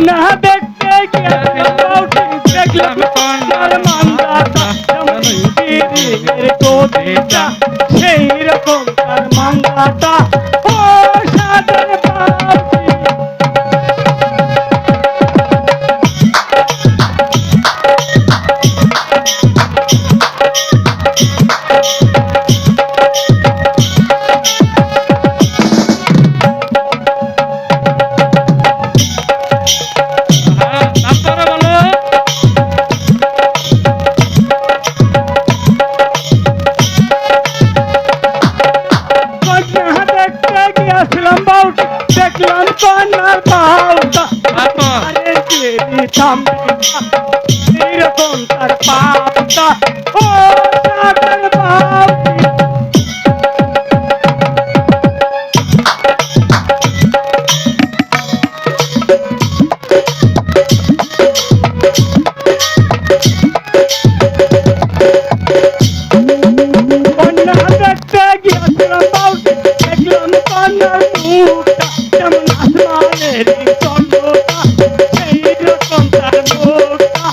না দেখতে গিয়েছিলাম বাউটি, দেখলাম কন্যার মান্দাতা, যেমন পীরের কবিতা সেই রকম তার মান্দাতা। ও সাদের বাউটি। তারপরে বলো। কন্যা দেখতে গিয়েছিলাম বাউটি, দেখলাম কন্যার বাউটা, তারপর আরে দেবী থামিকা এইরকম তার পাপটা। ও সাদের বাউটি। কন্যা দেখতে গিয়েছিলাম বাউটি, দেখলাম কন্যার মুখটা যেমন আসমানের চন্দ্রটা সেই রকম তার মুখটা।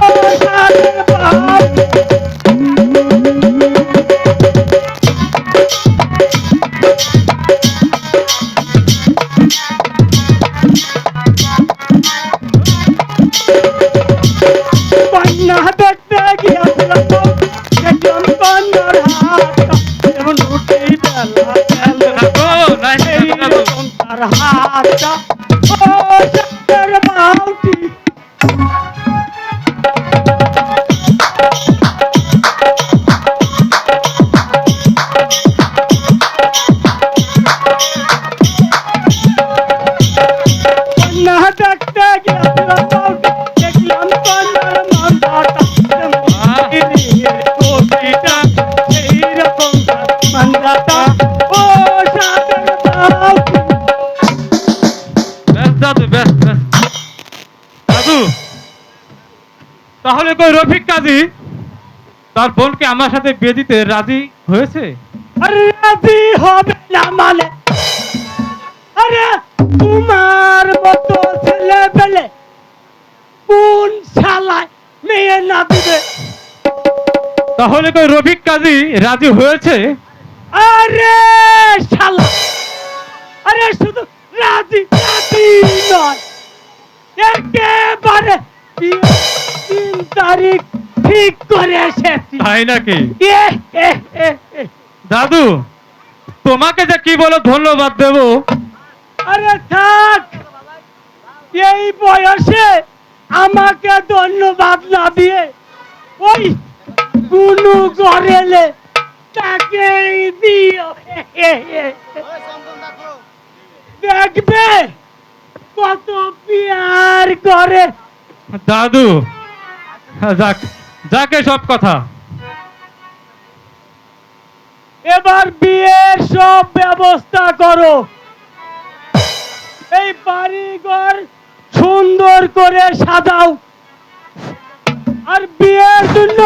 ও সাদের বাউটি। কন্যা দেখতে গিয়েছিলাম বাউটি, দেখলাম কন্যার হাতটা যেমন রুটি বেলা বেলা থাকো, নাই সেই থাকো। রকম তার হাতটা। ও সাদের বাউটি। কন্যা দেখতে গিয়েছিলাম বাউটি, দেখলাম কন্যার মান্দাতা যেমন পীরের কবিতা সেই রকম তার মান্দাতা। ও সাদের বাউটি। ব্যাস দাদু, ব্যাস ব্যাস। দাদু, তাহলে কই রফিক কাজী তার বোনকে আমার সাথে বিয়ে দিতে রাজি হয়েছে? আরে রাজি হবে না মানে? আরে তোমার মতো ছেলে পেলে কোন শালায় মেয়ে না দিবে? তাহলে কই রফিক কাজী রাজি হয়েছে? আরে শালা, আরে শুধু রাজি রাজি নয়, একেবারে বিয়ের 3 তারিখ ঠিক করে এসেছি। তাই নাকি? এ, এ, এ, এ। দাদু, তোমাকে যে কি বলে ধন্যবাদ দেব। আরে থাক, এই বয়সে আমাকে ধন্যবাদ না দিয়ে ওই কুনু গড়েলে তাকেই দিও। দেখবে কত পিয়ার করে। দাদু, যাক যাকে সব কথা। এবার বিয়ের সব ব্যবস্থা করো, এই বাড়িঘর সুন্দর করে সাজাও, আর বিয়ের জন্য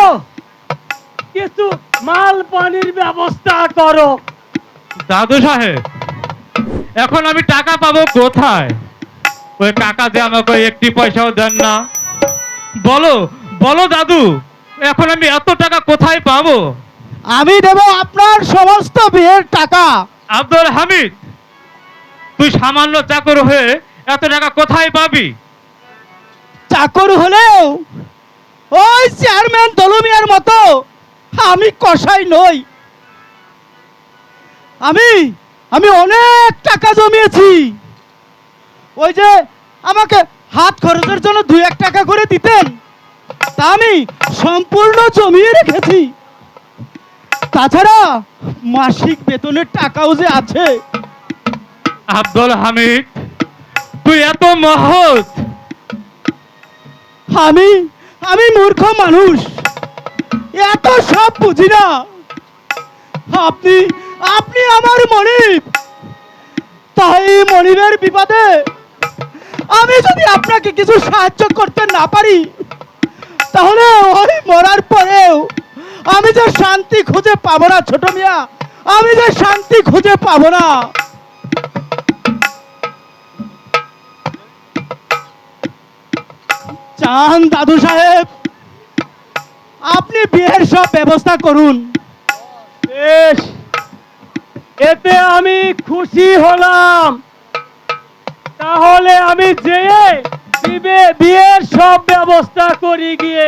কিছু মাল পানির ব্যবস্থা করো। দাদু সাহেব, এখন আমি টাকা পাবো কোথায়? ওই কাকা যে আমাকে একটি পয়সাও দেন না। বলো বলো দাদু, এখন আমি এত টাকা কোথায় পাবো? আমি দেব আপনার সমস্ত বিয়ের টাকা। আব্দুল হামিদ, তুই সামান্য চাকর হয়ে এত টাকা কোথায় পাবি? চাকর হলেও ওই চেয়ারম্যান দলমিয়ার মতো আমি কসাই নই। আমি আমি অনেক টাকা জমিয়েছি। ওই যে আমাকে হাত খরচের জন্য 2-1 টাকা করে দিতেন, তা আমি সম্পূর্ণ জমিয়ে রেখেছি। তাছাড়া মাসিক বেতনের টাকাও যে আছে। আব্দুল হামিদ, তুই এত মহৎ। আমি আমি মূর্খ মানুষ, এত সব বুঝি না। আপনি আপনি আমার মনিব, তাই মনিবের বিপদে আমি যদি আপনাকে কিছু সাহায্য করতে না পারি, তাহলে ওই মরার পরেও আমি যে শান্তি খুঁজে পাবো না ছোট মিয়া, আমি যে শান্তি খুঁজে পাবো না। চান দাদু সাহেব, আপনি বিয়ের সব ব্যবস্থা করুন। বেশ, এতে আমি খুশি হলাম। তাহলে আমি যেয়ে বিয়ের সব ব্যবস্থা করি গিয়ে।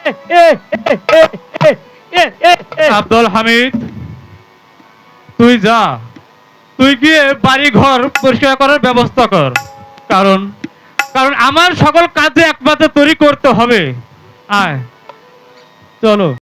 এ, এ, এ, এ, এ, এ, এ, এ। আব্দুল হামিদ, তুই যা, তুই গিয়ে বাড়ি ঘর পরিষ্কার করার ব্যবস্থা কর। কারণ কারণ আমার সকল কাজে একমাত্র তোরই করতে হবে। আয়, চলো।